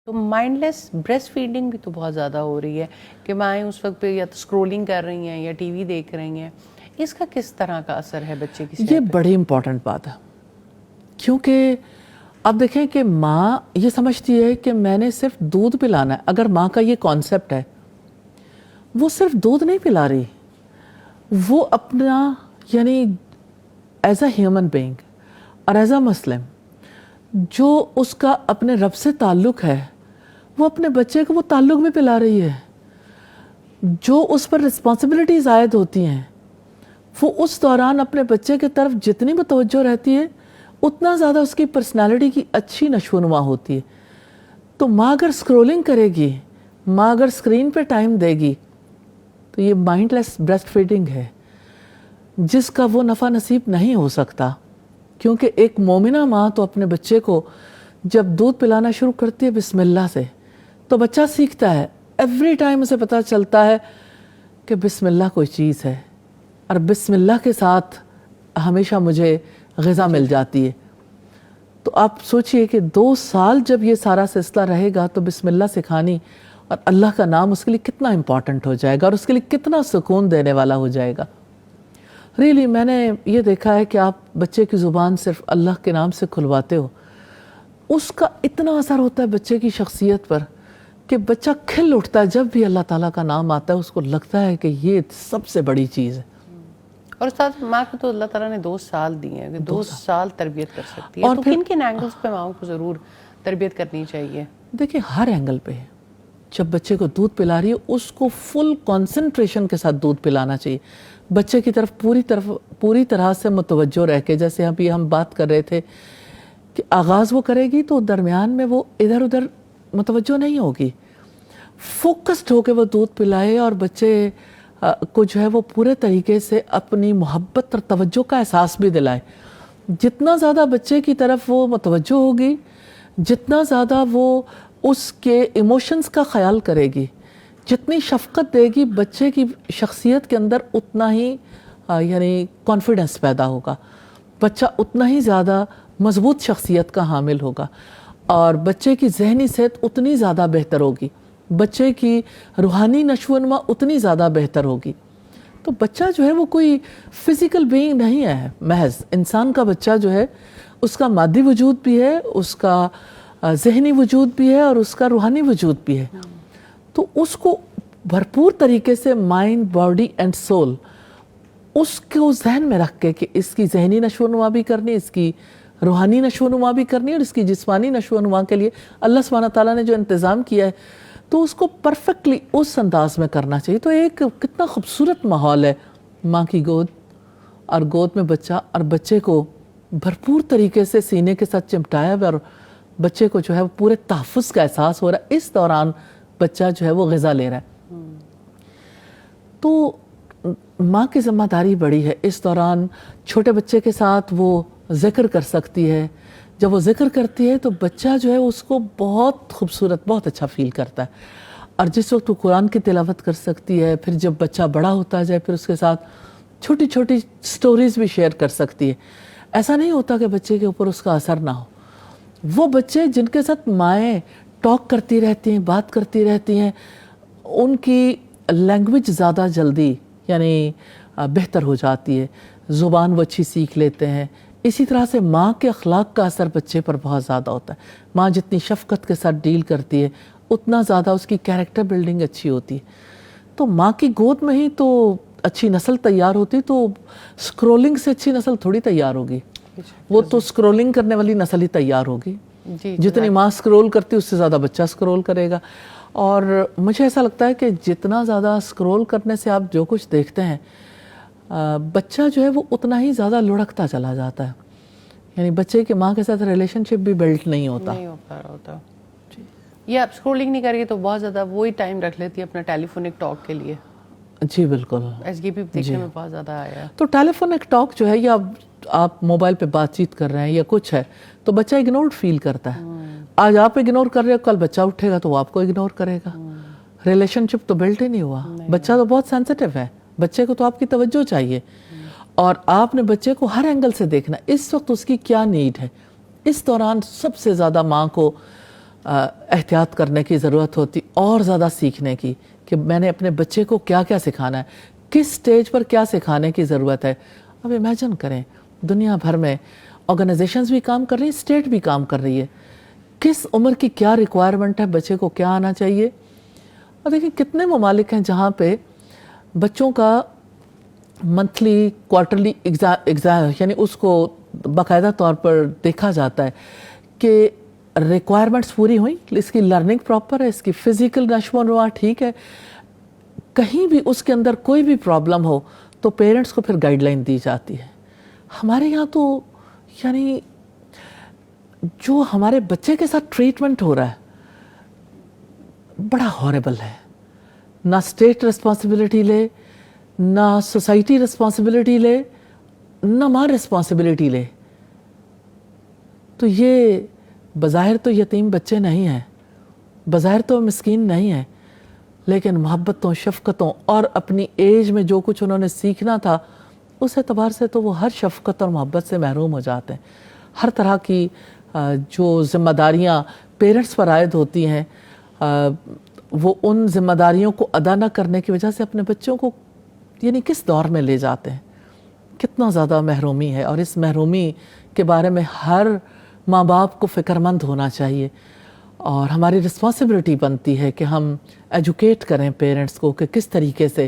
تو مائنڈ لیس breast feeding بھی تو بہت زیادہ ہو رہی ہے کہ مائیں اس وقت پہ یا تو اسکرولنگ کر رہی ہیں یا ٹی وی دیکھ رہی ہیں. اس کا کس طرح کا اثر ہے بچے کی صحت یہ پہ؟ بڑی امپورٹنٹ بات ہے، کیونکہ اب دیکھیں کہ ماں یہ سمجھتی ہے کہ میں نے صرف دودھ پلانا ہے. اگر ماں کا یہ کانسیپٹ ہے، وہ صرف دودھ نہیں پلا رہی، وہ اپنا یعنی ایز اے ہیومن بینگ اور ایز اے مسلم جو اس کا اپنے رب سے تعلق ہے، وہ اپنے بچے کو وہ تعلق بھی پلا رہی ہے. جو اس پر رسپانسبلٹیز عائد ہوتی ہیں، وہ اس دوران اپنے بچے کی طرف جتنی متوجہ رہتی ہے اتنا زیادہ اس کی پرسنالٹی کی اچھی نشو و نما ہوتی ہے. تو ماں اگر اسکرولنگ کرے گی، ماں اگر اسکرین پہ ٹائم دے گی، تو یہ مائنڈ لیس بریسٹ فیڈنگ ہے جس کا وہ نفع نصیب نہیں ہو سکتا. کیونکہ ایک مومنہ ماں تو اپنے بچے کو جب دودھ پلانا شروع کرتی ہے بسم اللہ سے، تو بچہ سیکھتا ہے. ایوری ٹائم اسے پتہ چلتا ہے کہ بسم اللہ کوئی چیز ہے، اور بسم اللہ کے ساتھ ہمیشہ مجھے غذا مل جاتی ہے. تو آپ سوچئے کہ 2 سال جب یہ سارا سلسلہ رہے گا تو بسم اللہ سکھانی اور اللہ کا نام اس کے لیے کتنا امپورٹنٹ ہو جائے گا اور اس کے لیے کتنا سکون دینے والا ہو جائے گا. ریئلی میں نے یہ دیکھا ہے کہ آپ بچے کی زبان صرف اللہ کے نام سے کھلواتے ہو، اس کا اتنا اثر ہوتا ہے بچے کی شخصیت پر کہ بچہ کھل اٹھتا ہے. جب بھی اللہ تعالیٰ کا نام آتا ہے اس کو لگتا ہے کہ یہ سب سے بڑی چیز ہے. اور ساتھ ماں کو تو اللہ تعالیٰ نے 2 سال دیے ہیں کہ 2 سال تربیت کر سکتی ہے. اور تو پھر کن کن اینگلز پہ ماں کو ضرور تربیت کرنی چاہیے؟ دیکھیں ہر اینگل پہ ہے. جب بچے کو دودھ پلا رہی ہے اس کو فل کنسنٹریشن کے ساتھ دودھ پلانا چاہیے، بچے کی طرف پوری طرح سے متوجہ رہ کے. جیسے ابھی ہم بات کر رہے تھے کہ آغاز وہ کرے گی تو درمیان میں وہ ادھر ادھر متوجہ نہیں ہوگی، فوکسڈ ہو کے وہ دودھ پلائے اور بچے کو جو ہے وہ پورے طریقے سے اپنی محبت اور توجہ کا احساس بھی دلائے. جتنا زیادہ بچے کی طرف وہ متوجہ ہوگی، جتنا زیادہ وہ اس کے ایموشنز کا خیال کرے گی، جتنی شفقت دے گی بچے کی شخصیت کے اندر اتنا ہی یعنی کانفیڈنس پیدا ہوگا. بچہ اتنا ہی زیادہ مضبوط شخصیت کا حامل ہوگا اور بچے کی ذہنی صحت اتنی زیادہ بہتر ہوگی، بچے کی روحانی نشو و نما اتنی زیادہ بہتر ہوگی. تو بچہ جو ہے وہ کوئی فزیکل بینگ نہیں ہے محض. انسان کا بچہ جو ہے اس کا مادی وجود بھی ہے، اس کا ذہنی وجود بھی ہے اور اس کا روحانی وجود بھی ہے. تو اس کو بھرپور طریقے سے مائنڈ، باڈی اینڈ سول اس کو ذہن میں رکھ کے کہ اس کی ذہنی نشو و نما بھی کرنی، اس کی روحانی نشو و نما بھی کرنی اور اس کی جسمانی نشو و نما کے لیے اللہ سبحانہ تعالیٰ نے جو انتظام کیا ہے تو اس کو پرفیکٹلی اس انداز میں کرنا چاہیے. تو ایک کتنا خوبصورت ماحول ہے ماں کی گود اور گود میں بچہ، اور بچے کو بھرپور طریقے سے سینے کے ساتھ چمٹایا ہوا اور بچے کو جو ہے وہ پورے تحفظ کا احساس ہو رہا ہے. اس دوران بچہ جو ہے وہ غذا لے رہا ہے. تو ماں کی ذمہ داری بڑی ہے. اس دوران چھوٹے بچے کے ساتھ وہ ذکر کر سکتی ہے. جب وہ ذکر کرتی ہے تو بچہ جو ہے اس کو بہت خوبصورت، بہت اچھا فیل کرتا ہے. اور جس وقت وہ قرآن کی تلاوت کر سکتی ہے، پھر جب بچہ بڑا ہوتا جائے پھر اس کے ساتھ چھوٹی چھوٹی سٹوریز بھی شیئر کر سکتی ہے. ایسا نہیں ہوتا کہ بچے کے اوپر اس کا اثر نہ ہو. وہ بچے جن کے ساتھ مائیں ٹاک کرتی رہتی ہیں، بات کرتی رہتی ہیں، ان کی لینگویج زیادہ جلدی یعنی بہتر ہو جاتی ہے، زبان وہ اچھی سیکھ لیتے ہیں. اسی طرح سے ماں کے اخلاق کا اثر بچے پر بہت زیادہ ہوتا ہے. ماں جتنی شفقت کے ساتھ ڈیل کرتی ہے اتنا زیادہ اس کی کیریکٹر بلڈنگ اچھی ہوتی ہے. تو ماں کی گود میں ہی تو اچھی نسل تیار ہوتی، تو سکرولنگ سے اچھی نسل تھوڑی تیار ہوگی. وہ تو سکرولنگ کرنے والی نسل ہی تیار ہوگی. جتنی ماں سکرول کرتی اس سے زیادہ بچہ سکرول کرے گا. اور مجھے ایسا لگتا ہے کہ جتنا زیادہ سکرول کرنے سے آپ جو کچھ دیکھتے ہیں بچہ جو ہے وہ اتنا ہی زیادہ لڑکتا چلا جاتا ہے. یعنی بچے کے ماں کے ساتھ ریلیشن شپ بھی بلڈ نہیں ہوتا. نہیں ہو پا رہا ہوتا. یہ آپ سکرولنگ نہیں کریے تو بہت زیادہ وہی ٹائم رکھ لیتی ہے اپنا ٹیلی فونک ٹاک کے لیے. جی بالکل. ایس یہ بھی دیکھنے میں بہت زیادہ آیا. تو ٹیلی فونک ٹاک جو ہے یا آپ موبائل پہ بات چیت کر رہے ہیں یا کچھ ہے تو بچہ اگنورڈ فیل کرتا ہے. آج آپ اگنور کر رہے ہو، کل بچہ اٹھے گا تو وہ آپ کو اگنور کرے گا. ریلیشن شپ تو بلڈ ہی نہیں ہوا. بچہ تو بہت سینسٹیو ہے، بچے کو تو آپ کی توجہ چاہیے اور آپ نے بچے کو ہر اینگل سے دیکھنا. اس وقت اس کی کیا نیڈ ہے. اس دوران سب سے زیادہ ماں کو احتیاط کرنے کی ضرورت ہوتی، اور زیادہ سیکھنے کی کہ میں نے اپنے بچے کو کیا کیا سکھانا ہے، کس سٹیج پر کیا سکھانے کی ضرورت ہے۔ اب امیجن کریں دنیا بھر میں آرگنائزیشنز بھی کام کر رہی ہیں، اسٹیٹ بھی کام کر رہی ہے، کس عمر کی کیا ریکوائرمنٹ ہے، بچے کو کیا آنا چاہیے۔ اور دیکھیں کتنے ممالک ہیں جہاں پہ بچوں کا منتھلی کوارٹرلی ایگزام یعنی اس کو باقاعدہ طور پر دیکھا جاتا ہے کہ ریکوائرمنٹس پوری ہوئیں، اس کی لرننگ پراپر ہے، اس کی فزیکل نشو و نما ٹھیک ہے، کہیں بھی اس کے اندر کوئی بھی پرابلم ہو تو پیرنٹس کو پھر گائیڈ لائن دی جاتی ہے۔ ہمارے یہاں تو یعنی جو ہمارے بچے کے ساتھ ٹریٹمنٹ ہو رہا ہے بڑا ہاربل ہے، نہ اسٹیٹ رسپانسبلٹی لے، نہ سوسائٹی رسپانسبلٹی لے، نہ ماں رسپانسبلٹی لے۔ تو یہ بظاہر تو یتیم بچے نہیں ہیں، بظاہر تو مسکین نہیں ہیں، لیکن محبتوں، شفقتوں اور اپنی ایج میں جو کچھ انہوں نے سیکھنا تھا اس اعتبار سے تو وہ ہر شفقت اور محبت سے محروم ہو جاتے ہیں۔ ہر طرح کی جو ذمہ داریاں پیرنٹس پر عائد ہوتی ہیں وہ ان ذمہ داریوں کو ادا نہ کرنے کی وجہ سے اپنے بچوں کو یعنی کس دور میں لے جاتے ہیں، کتنا زیادہ محرومی ہے۔ اور اس محرومی کے بارے میں ہر ماں باپ کو فکر مند ہونا چاہیے، اور ہماری رسپانسبلٹی بنتی ہے کہ ہم ایجوکیٹ کریں پیرنٹس کو کہ کس طریقے سے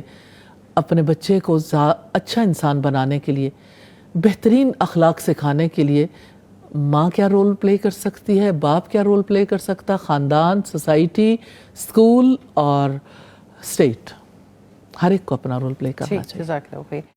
اپنے بچے کو اچھا انسان بنانے کے لیے، بہترین اخلاق سکھانے کے لیے ماں کیا رول پلے کر سکتی ہے، باپ کیا رول پلے کر سکتا، خاندان، سوسائٹی، اسکول اور اسٹیٹ، ہر ایک کو اپنا رول پلے کرنا چاہیے۔ جزاک اللہ خیر۔